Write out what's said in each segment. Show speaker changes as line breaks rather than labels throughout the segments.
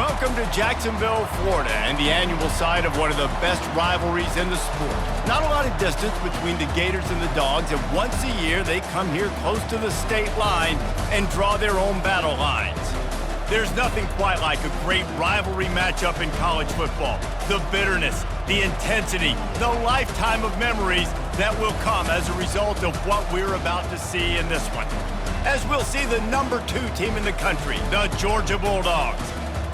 Welcome to Jacksonville, Florida, and the annual site of one of the best rivalries in the sport. Not a lot of distance between the Gators and the Dogs, and once a year they come here close to the state line and draw their own battle lines. There's nothing quite like a great rivalry matchup in college football. The bitterness, the intensity, the lifetime of memories that will come as a result of what we're about to see in this one. As we'll see the number 2 team in the country, the Georgia Bulldogs,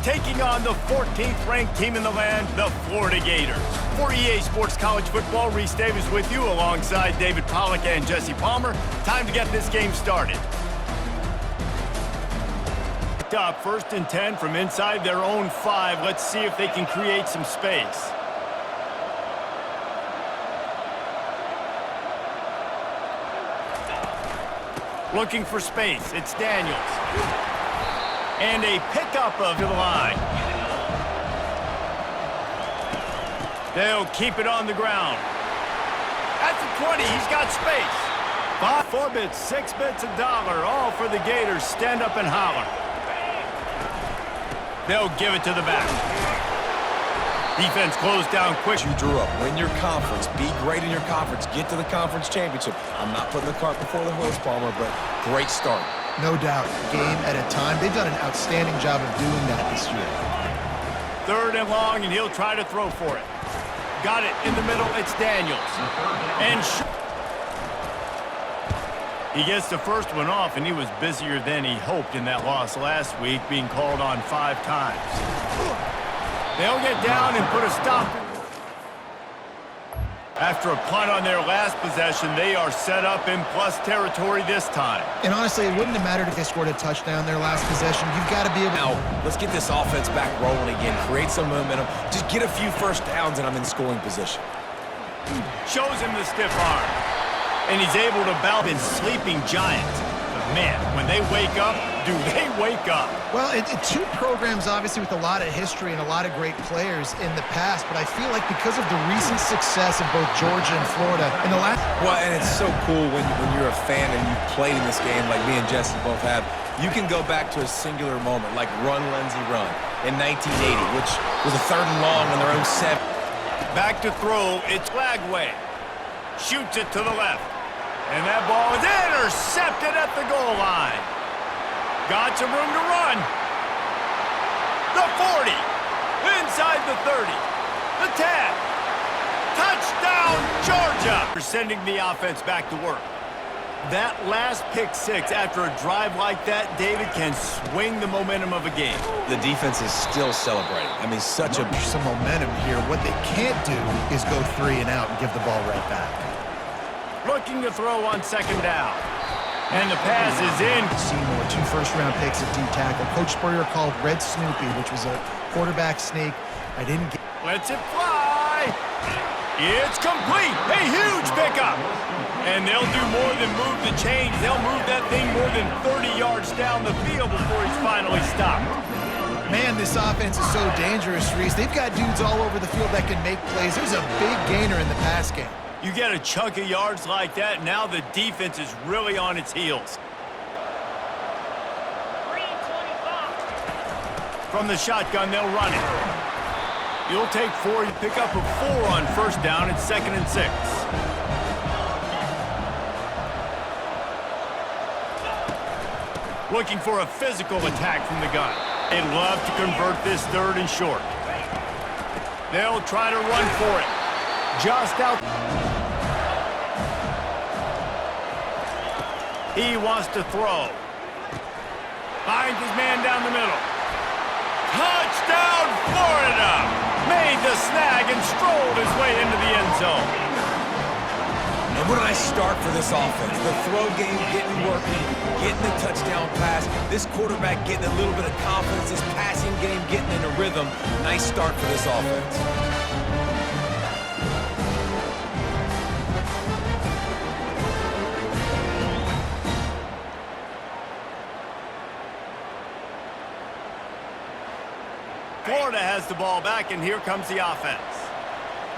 taking on the 14th ranked team in the land, the Florida Gators. For EA Sports College Football, Reese Davis with you alongside David Pollack and Jesse Palmer. Time to get this game started. Up 1st and 10 from inside their own 5. Let's see if they can create some space. Looking for space, it's Daniels. And a pickup of the line. They'll keep it on the ground. At the 20, he's got space. 4 bits, 6 bits, $1, all for the Gators. Stand up and holler. They'll give it to the back. Defense closed down quick.
You drew up. Win your conference. Be great in your conference. Get to the conference championship. I'm not putting the cart before the horse, Palmer, but great start.
No doubt. Game at a time. They've done an outstanding job of doing that this year.
3rd and long, and he'll try to throw for it. Got it in the middle. It's Daniels. And he gets the first one off, and he was busier than he hoped in that loss last week, being called on 5 times. They'll get down and put a stop. After a punt on their last possession, they are set up in plus territory this time.
And honestly, it wouldn't have mattered if they scored a touchdown their last possession. You've got to be able to...
Now, let's get this offense back rolling again. Create some momentum. Just get a few first downs, and I'm in scoring position.
Shows him the stiff arm. And he's able to battle in sleeping giants. But man, when they wake up, do they wake up?
Well, 2 programs, obviously, with a lot of history and a lot of great players in the past, but I feel like because of the recent success of both Georgia and Florida in the last...
Well, and it's so cool when you're a fan and you've played in this game like me and Jesse both have. You can go back to a singular moment, like Run, Lindsey, Run in 1980, which was a 3rd and long on their own 7.
Back to throw, it's Lagway. Shoots it to the left. And that ball is intercepted at the goal line. Got some room to run. The 40. Inside the 30. The 10. Touchdown, Georgia. They're sending the offense back to work. That last pick 6 after a drive like that, David, can swing the momentum of a game.
The defense is still celebrating. I mean, such
some momentum here. What they can't do is go 3 and out and give the ball right back.
Looking to throw on 2nd down. And the pass is in.
Seymour, 2 first-round picks at D-tackle. Coach Spurrier called Red Snoopy, which was a quarterback sneak. I didn't get...
Lets it fly. It's complete. A huge pickup. And they'll do more than move the chains. They'll move that thing more than 30 yards down the field before he's finally stopped.
Man, this offense is so dangerous, Reese. They've got dudes all over the field that can make plays. There's a big gainer in the pass game.
You get a chunk of yards like that, now the defense is really on its heels. From the shotgun, they'll run it. You'll take 4, you pick up a 4 on 1st down, it's 2nd and 6. Looking for a physical attack from the gun. They'd love to convert this 3rd and short. They'll try to run for it. Just out. He wants to throw. Finds his man down the middle. Touchdown, Florida! Made the snag and strolled his way into the end zone.
And what did I start for this offense? The throw game getting working, getting the touchdown pass. This quarterback getting a little bit of confidence. This passing game getting in a rhythm. Nice start for this offense.
Florida has the ball back, and here comes the offense.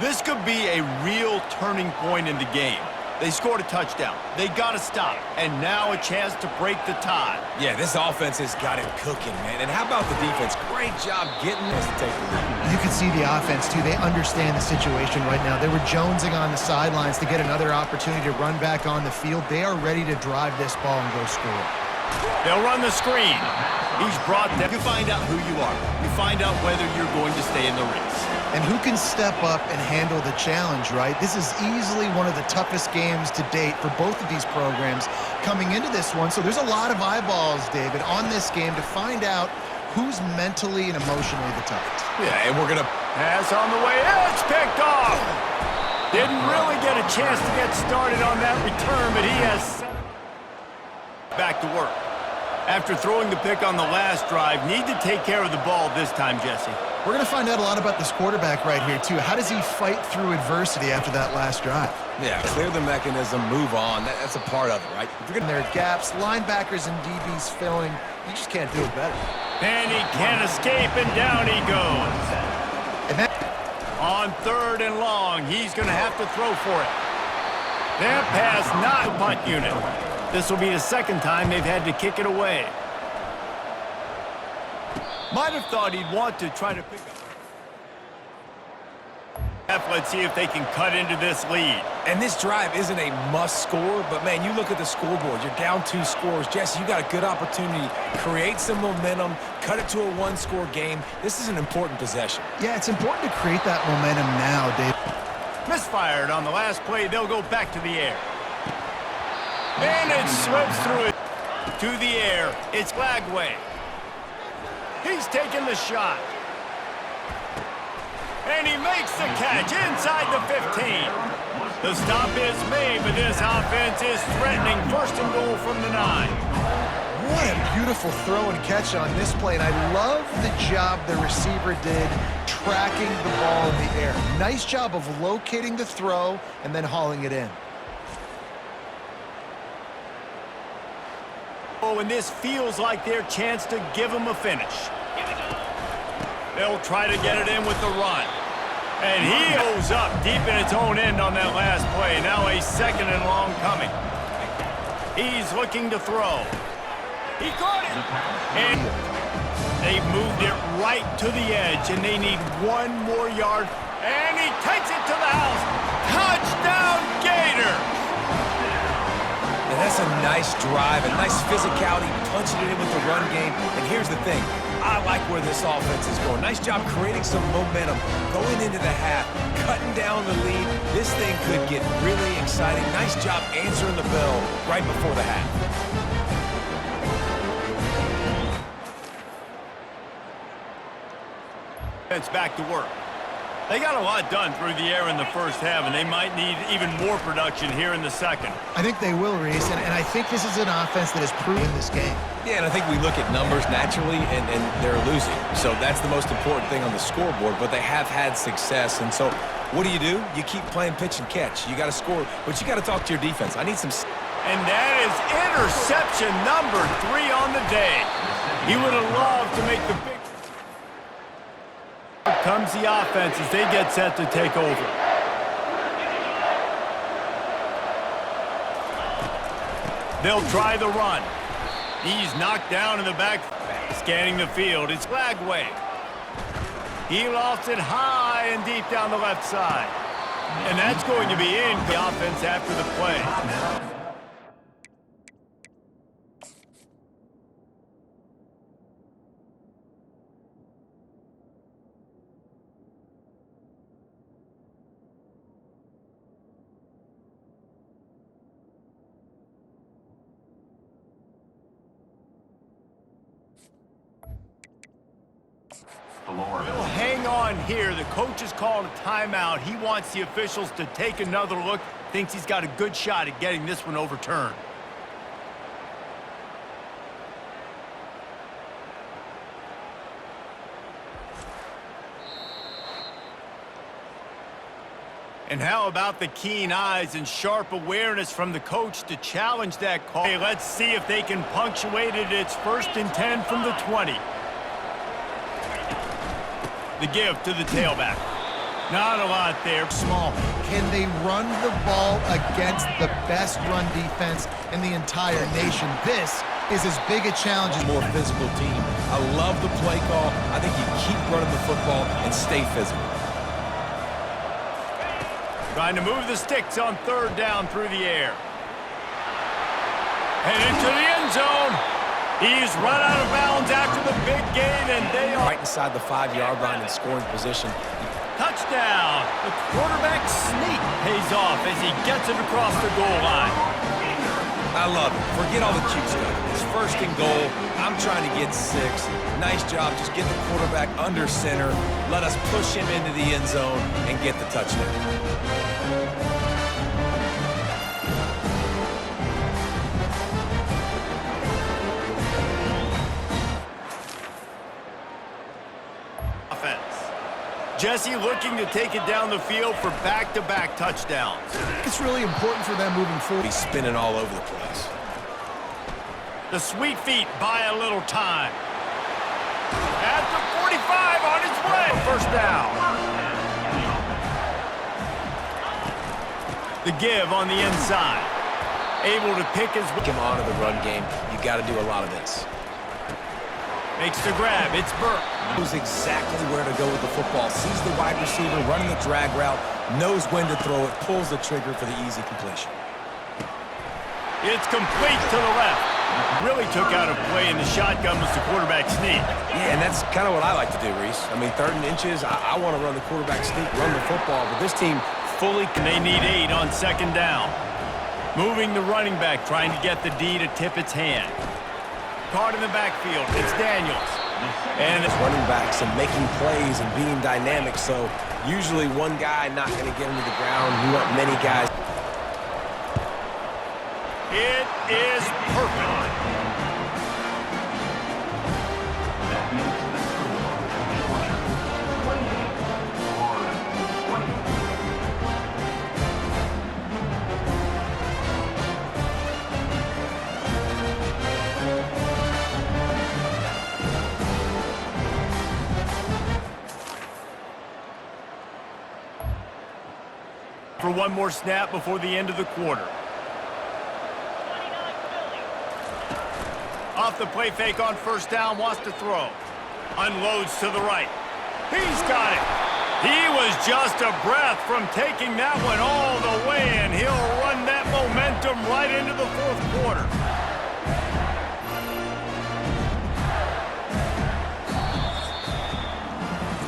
This could be a real turning point in the game. They scored a touchdown. They got to stop. And now a chance to break the tie.
Yeah, this offense has got it cooking, man. And how about the defense? Great job getting us to take the lead.
You can see the offense, too. They understand the situation right now. They were jonesing on the sidelines to get another opportunity to run back on the field. They are ready to drive this ball and go score.
They'll run the screen. He's brought them. You find out who you are. You find out whether you're going to stay in the race.
And who can step up and handle the challenge, right? This is easily one of the toughest games to date for both of these programs coming into this one. So there's a lot of eyeballs, David, on this game to find out who's mentally and emotionally the toughest.
Yeah, and we're going to
pass on the way. It's picked off. Didn't really get a chance to get started on that return, but he has set back to work. After throwing the pick on the last drive, need to take care of the ball this time, Jesse.
We're going to find out a lot about this quarterback right here, too. How does he fight through adversity after that last drive?
Yeah, clear the mechanism, move on. That's a part of it, right?
If you're getting their gaps, linebackers and DBs filling, you just can't do it better.
And he can't escape, and down he goes.
And then
on 3rd and long, he's going to have to throw for it. That pass, not a punt unit. This will be the second time they've had to kick it away. Might have thought he'd want to try to pick up. Let's see if they can cut into this lead.
And this drive isn't a must score, but man, you look at the scoreboard, you're down 2 scores. Jesse, you got a good opportunity. Create some momentum, cut it to a 1-score game. This is an important possession.
yeah, it's important to create that momentum now, Dave.
Misfired on the last play. They'll go back to the air. And it slips through it to the air. It's Glagway. He's taking the shot. And he makes the catch inside the 15. The stop is made, but this offense is threatening. 1st and goal from the 9.
What a beautiful throw and catch on this play, and I love the job the receiver did tracking the ball in the air. Nice job of locating the throw and then hauling it in.
Oh, and this feels like their chance to give them a finish. They'll try to get it in with the run. And he goes up deep in its own end on that last play. Now a 2nd and long coming. He's looking to throw. He caught it. And they've moved it right to the edge, and they need 1 more yard. And he takes it to the house. Touchdown, Gator!
And that's a nice drive, a nice physicality, punching it in with the run game. And here's the thing, I like where this offense is going. Nice job creating some momentum, going into the half, cutting down the lead. This thing could get really exciting. Nice job answering the bell right before the half.
It's back to work. They got a lot done through the air in the first half, and they might need even more production here in the second.
I think they will, Reese, and I think this is an offense that has proven this game.
Yeah, and I think we look at numbers naturally, and they're losing. So that's the most important thing on the scoreboard, but they have had success. And so what do? You keep playing pitch and catch. You got to score, but you got to talk to your defense. I need some...
And that is interception number 3 on the day. He would have loved to make the big... Here comes the offense as they get set to take over. They'll try the run. He's knocked down in the back. Scanning the field, it's Glagway. He lofts it high and deep down the left side. And that's going to be in the offense after the play. Well, hang on here. The coach has called a timeout. He wants the officials to take another look. Thinks he's got a good shot at getting this one overturned. And how about the keen eyes and sharp awareness from the coach to challenge that call? Hey, let's see if they can punctuate it. It's 1st and 10 from the 20. The give to the tailback. Not a lot there.
Small. can they run the ball against the best run defense in the entire nation? This is as big a challenge as
More physical team. I love the play call. I think you keep running the football and stay physical.
Trying to move the sticks on third down through the air. And into the end zone. He's run out of bounds after the big gain, and they are
Right inside the 5-yard line in scoring position.
touchdown. The quarterback sneak pays off as he gets it across the goal line.
I love it. Forget all the cute stuff. It's first and goal. I'm trying to get 6. Nice job. Just get the quarterback under center. Let us push him into the end zone and get the touchdown.
Jesse looking to take it down the field for back-to-back touchdowns.
It's really important for them moving forward.
He's spinning all over the place.
The sweet feet buy a little time. At the 45 on his way. First down. The give on the inside. Able to pick his way.
Come on to the run game. You got to do a lot of this.
Makes the grab. It's Burke.
Knows exactly where to go with the football. Sees the wide receiver running the drag route. Knows when to throw it. Pulls the trigger for the easy completion.
It's complete to the left. Really took out a play in the shotgun was the quarterback sneak.
Yeah, and that's kind of what I like to do, Reese. I mean, 3rd and inches, I want to run the quarterback sneak, run the football, but this team fully...
They need 8 on 2nd down. Moving the running back, trying to get the D to tip its hand. Caught in the backfield. It's Daniels. And
it's running backs and making plays and being dynamic, so usually one guy not going to get him to the ground. You want many guys.
It is perfect. For one more snap before the end of the quarter. Off the play fake on first down, wants to throw. Unloads to the right. He's got it. He was just a breath from taking that one all the way, and he'll run that momentum right into the 4th quarter.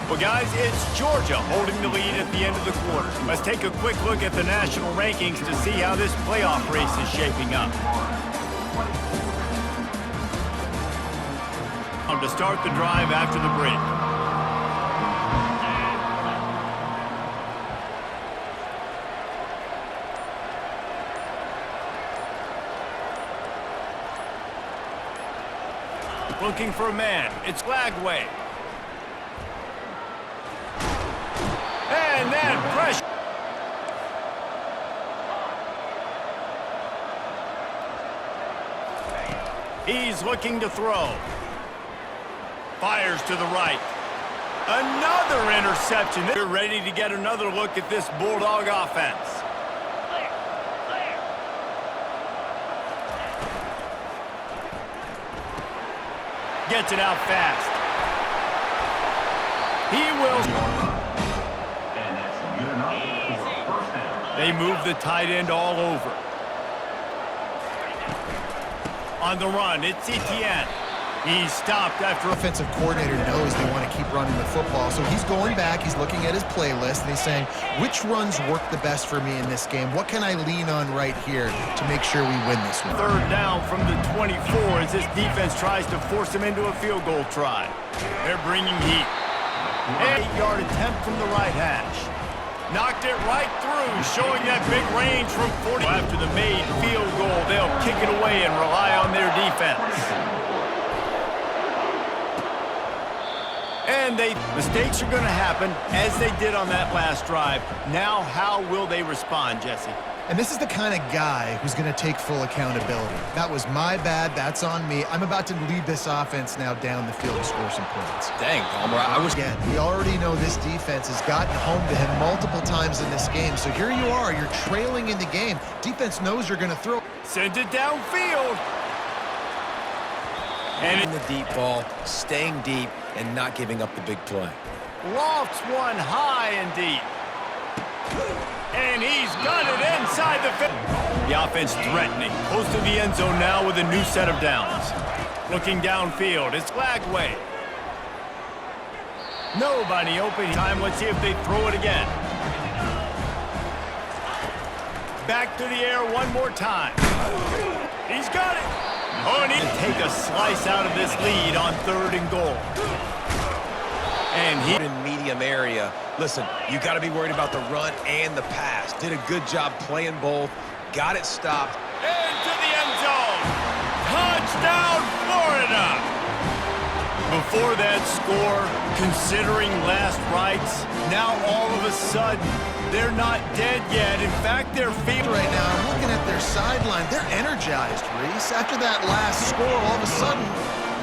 Well, guys, it's Georgia holding the lead at the end of the quarter. Let's take a quick look at the national rankings to see how this playoff race is shaping up. To start the drive after the break. Looking for a man. It's Flagway. And then pressure. He's looking to throw. Fires to the right. Another interception. They're ready to get another look at this Bulldog offense. Gets it out fast. He will. They move the tight end all over. On the run, it's Etienne. He's stopped after...
Offensive coordinator knows they want to keep running the football, so he's going back, he's looking at his playlist, and he's saying, which runs work the best for me in this game? What can I lean on right here to make sure we win this one?
3rd down from the 24 as this defense tries to force him into a field goal try. They're bringing heat. 8-yard attempt from the right hash. Knocked it right through, showing that big range from 40. After the made field goal, they'll kick it away and rely on their defense. And mistakes are going to happen, as they did on that last drive. Now, how will they respond, Jesse?
And this is the kind of guy who's going to take full accountability. That was my bad. That's on me. I'm about to lead this offense now down the field to score some points.
Dang, Palmer, I was...
Again, we already know this defense has gotten home to him multiple times in this game. So here you are. You're trailing in the game. Defense knows you're going to throw.
Sends it downfield.
And in the deep ball, staying deep, and not giving up the big play.
Lofts one high and deep. And he's got it inside the fence. The offense threatening. Close to the end zone now with a new set of downs. Looking downfield. It's Flagway. Nobody open time. Let's see if they throw it again. Back to the air one more time. He's got it. Oh, and he can take a slice out of this lead on 3rd and goal. And he
in medium area. Listen, you got to be worried about the run and the pass. Did a good job playing both. Got it stopped.
into the end zone. Touchdown, Florida. Before that score, considering last rites, now all of a sudden, they're not dead yet. In fact, they're feeling
Right now, I'm looking at their sideline. They're energized, Reese. After that last score, all of a sudden,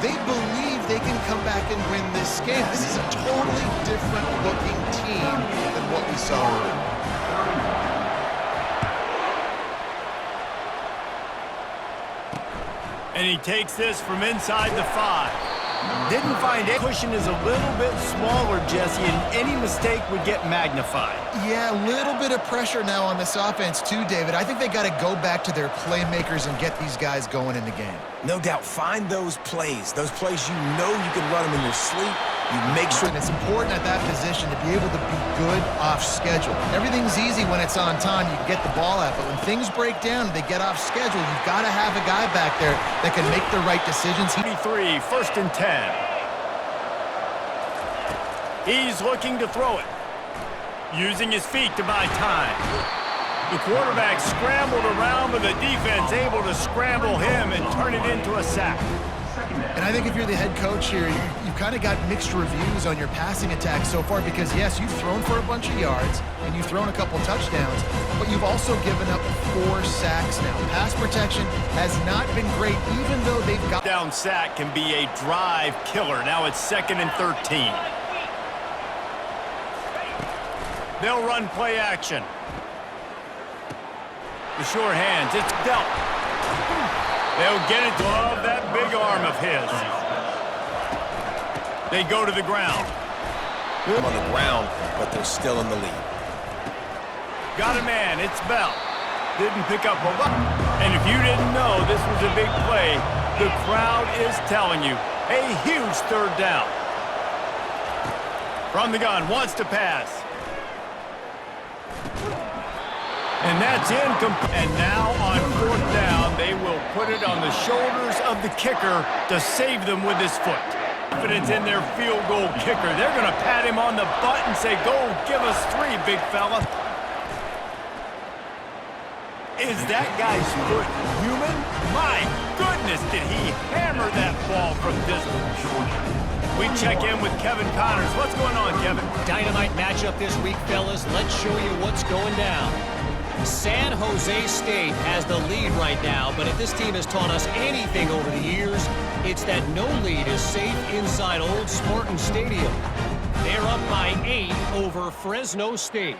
they believe they can come back and win this game. This is a totally different looking team than what we saw earlier.
And he takes this from inside the 5. Didn't find it. Cushion is a little bit smaller, Jesse, and any mistake would get magnified.
Yeah, a little bit of pressure now on this offense too, David. I think they got to go back to their playmakers and get these guys going in the game.
No doubt, find those plays you know you can run them in your sleep. You make sure.
And it's important at that position to be able to be good off schedule. Everything's easy when it's on time. You can get the ball out, but when things break down, they get off schedule. You've got to have a guy back there that can make the right decisions.
23, 1st and 10. He's looking to throw it, using his feet to buy time. The quarterback scrambled around, but the defense able to scramble him and turn it into a sack.
And I think if you're the head coach here, you've kind of got mixed reviews on your passing attack so far because, yes, you've thrown for a bunch of yards and you've thrown a couple touchdowns, but you've also given up 4 sacks now. Pass protection has not been great, even though they've got...
Down sack can be a drive killer. Now it's 2nd and 13. They'll run play action. The sure hands, it's dealt. They'll get it. Love that big arm of his. They go to the ground.
On the ground, but they're still in the lead.
Got a man, it's Bell. Didn't pick up a lot. And if you didn't know this was a big play, the crowd is telling you. A huge 3rd down. From the gun, wants to pass. And that's incomplete. And now on 4th down, they will put it on the shoulders of the kicker to save them with his foot. Confidence in their field goal kicker. They're going to pat him on the butt and say, go give us 3, big fella. Is that guy's foot human? My goodness, did he hammer that ball from distance. We check in with Kevin Connors. What's going on, Kevin?
Dynamite matchup this week, fellas. Let's show you what's going down. San Jose State has the lead right now, but if this team has taught us anything over the years, it's that no lead is safe inside Old Spartan Stadium. They're up by 8 over Fresno State.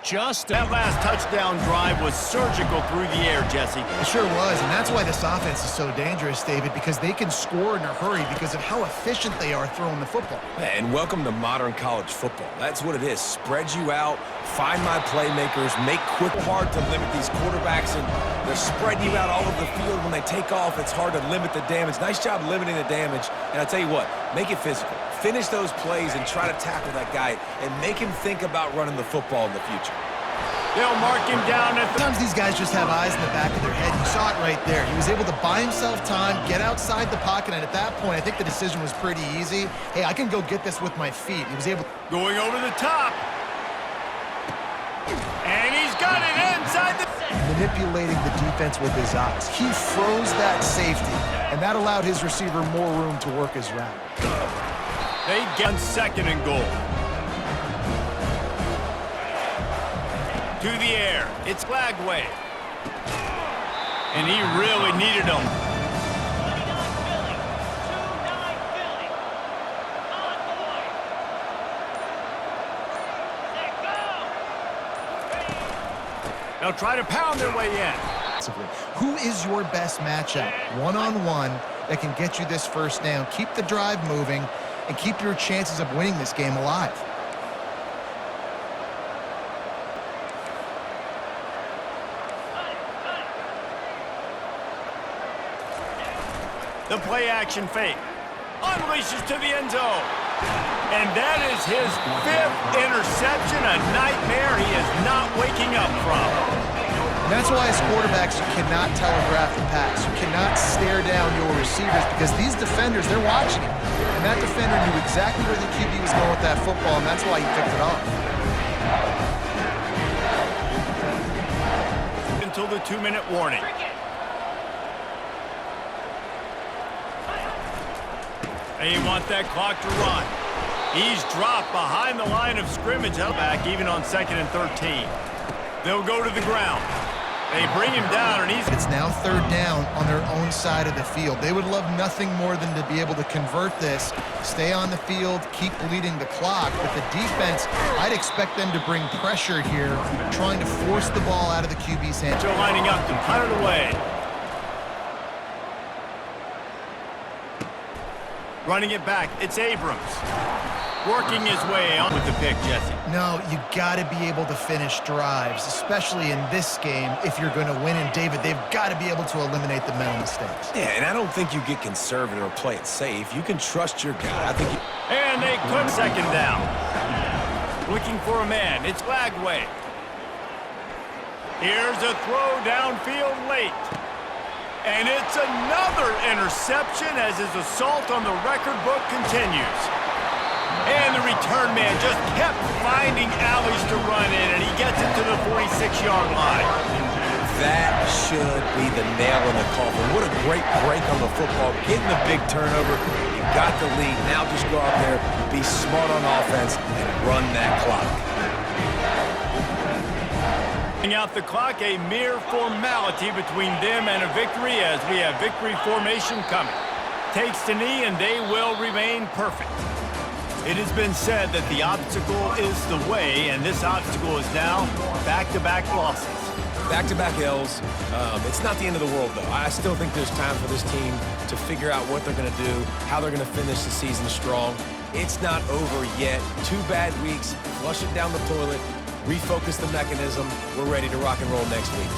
That last touchdown drive was surgical through the air, Jesse.
It sure was, and that's why this offense is so dangerous, David, because they can score in a hurry because of how efficient they are throwing the football.
And welcome to modern college football. That's what it is. Spread you out, find my playmakers, make quick, hard to limit these quarterbacks, and they're spreading you out all over the field. When they take off, it's hard to limit the damage. Nice job limiting the damage, and I tell you what, make it physical. Finish those plays and try to tackle that guy and make him think about running the football in the future.
They'll mark him down at
Sometimes these guys just have eyes in the back of their head. You saw it right there. He was able to buy himself time, get outside the pocket, and at that point, I think the decision was pretty easy. Hey, I can go get this with my feet. He was able...
Going over the top. And he's got it inside the...
Manipulating the defense with his eyes. He froze that safety, and that allowed his receiver more room to work his route.
They get 2nd and goal. to the air. It's Flagway. And he really needed him. They'll try to pound their way in.
Who is your best matchup, one-on-one, that can get you this first down? Keep the drive moving and keep your chances of winning this game alive.
The play action fake. Unleashes to the end zone. And that is his 5th interception, a nightmare he is not waking up from.
And that's why as quarterbacks, you cannot telegraph the pass. You cannot stare down your receivers because these defenders, they're watching it. And that defender knew exactly where the QB was going with that football, and that's why he picked it off.
Until the 2-minute warning. They want that clock to run. He's dropped behind the line of scrimmage. Back even on 2nd and 13. They'll go to the ground. They bring him down, and
It's now 3rd down on their own side of the field. They would love nothing more than to be able to convert this, stay on the field, keep bleeding the clock. But the defense, I'd expect them to bring pressure here, trying to force the ball out of the QB's hand.
They're lining up to punt it away. Running it back, it's Abrams. Working his way on with the pick, Jesse.
No, you got to be able to finish drives, especially in this game if you're going to win. And, David, they've got to be able to eliminate the mental mistakes.
Yeah, and I don't think you get conservative or play it safe. You can trust your guy. I think you...
And they could 2nd down. Looking for a man. It's Flagway. Here's a throw downfield late. And it's another interception as his assault on the record book continues. And the return man just kept finding alleys to run in, and he gets it to the 46-yard line.
That should be the nail in the coffin. What a great break on the football. Getting the big turnover. You got the lead. Now just go out there, be smart on offense, and run that clock.
Out the clock, a mere formality between them and a victory as we have victory formation coming. Takes the knee, and they will remain perfect. It has been said that the obstacle is the way, and this obstacle is now back-to-back losses.
Back-to-back L's. It's not the end of the world, though. I still think there's time for this team to figure out what they're going to do, how they're going to finish the season strong. It's not over yet. 2 bad weeks. Flush it down the toilet. Refocus the mechanism. We're ready to rock and roll next week.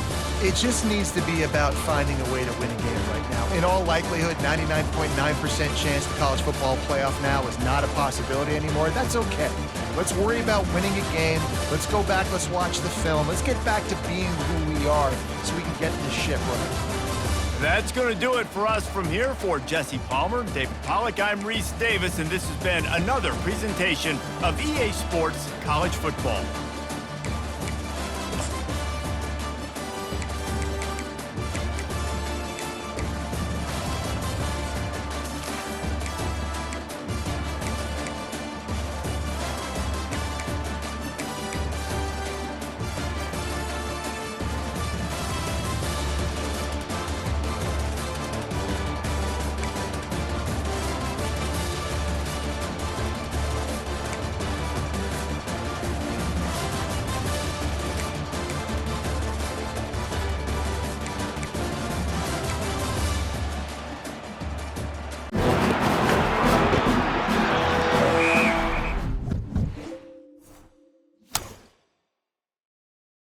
It just needs to be about finding a way to win a game right now. In all likelihood, 99.9% chance the college football playoff now is not a possibility anymore. That's okay. Let's worry about winning a game. Let's go back. Let's watch the film. Let's get back to being who we are so we can get this ship running.
That's going to do it for us from here. For Jesse Palmer, David Pollack, I'm Reese Davis, and this has been another presentation of EA Sports College Football.